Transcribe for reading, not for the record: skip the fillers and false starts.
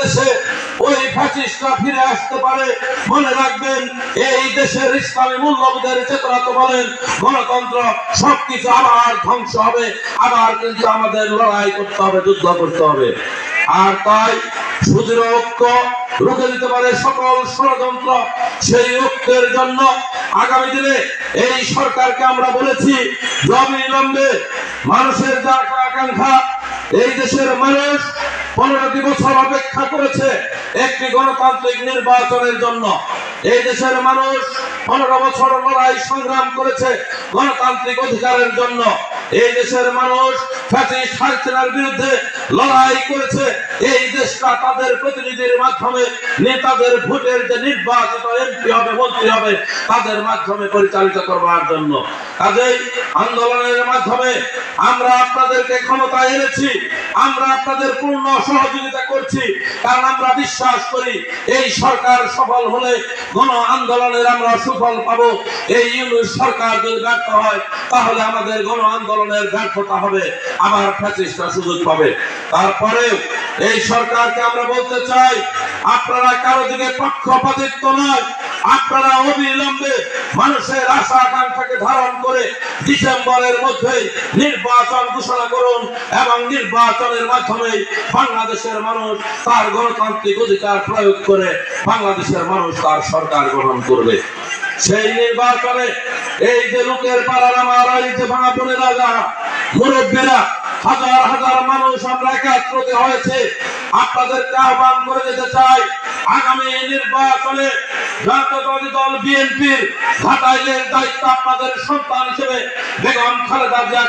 দেশে ওই ফ্যাসিস্টরা ফিরে আসতে পারে। মনে রাখবেন, এই দেশের ইসলামী মূল্যবোধের চেতনা তো বলেন, গণতন্ত্র, সবকিছু আবার ধ্বংস হবে, আবার কিন্তু আমাদের লড়াই করতে হবে, যুদ্ধ করতে হবে। আর তাই সুদৃঢ় ঐক্য রুখে দিতে পারে সকল ষড়যন্ত্র। সেই ঐক্যের জন্য আগামী দিনে এই সরকারকে আমরা বলেছি, অবিলম্বে মানুষের যা আকাঙ্ক্ষা, এই দেশের মানুষ 15টি বছর অপেক্ষা করেছে একটি গণতান্ত্রিক নির্বাচনের জন্য। এই দেশের মানুষ 15 বছর লড়াই সংগ্রাম করেছে গণতান্ত্রিক অধিকারের জন্য। এই দেশের মানুষ ফ্যাসিস্ট হাসিনার বিরুদ্ধে লড়াই করেছে এই দেশটা তাদের প্রতিনিধির মাধ্যমে, নেতাদের ভোটের যে নির্বাচিত এমপি হবে, মন্ত্রী হবে, তাদের মাধ্যমে পরিচালিত করবার জন্য। কাজেই আন্দোলনের মাধ্যমে আমরা আপনাদেরকে ক্ষমতায় এনেছি, আমরা আপনাদের পূর্ণ সহযোগিতা করছি, কারণ আমরা বিশ্বাস করি এই সরকার সফল হলে গণ আন্দোলনের আমরা সুফল পাবো। এই ইউনিট সরকার যদি ব্যর্থ হয়, তাহলে আমাদের গণ আন্দোলনের ব্যর্থতা হবে, আবার ফ্যাসিস্টরা সুযোগ পাবে। তারপরে এই সরকারকে আমরা বলতে চাই, আপনারা কারো দিকে পক্ষপাতিত্ব নয়, আপনারা অবিলম্বে মানুষের আশা আকাঙ্ক্ষাকে ধারণ করে ডিসেম্বরের মধ্যে নির্বাচন ঘোষণা করুন, এবং নির্বাচনের মাধ্যমে বাংলাদেশের মানুষ তার গণতান্ত্রিক অধিকার প্রয়োগ করে বাংলাদেশের মানুষ তার সরকার গ্রহণ করবে। সেই নির্বাচনে এই যে লোকের পাড়ার আমার, এই যে ভাঙা বোনেরা, যারা মুরব্বীরা, হাজার হাজার মানুষ আমরা একত্রিত হয়েছে, আপনাদেরকে আহ্বান করে যেতে চাই, আগামী নির্বাচনে জাতীয়তাবাদী দল বিএনপির ঘাটাইলের দায়িত্ব আপনাদের সন্তান হিসেবে বেগম খালেদা জিয়া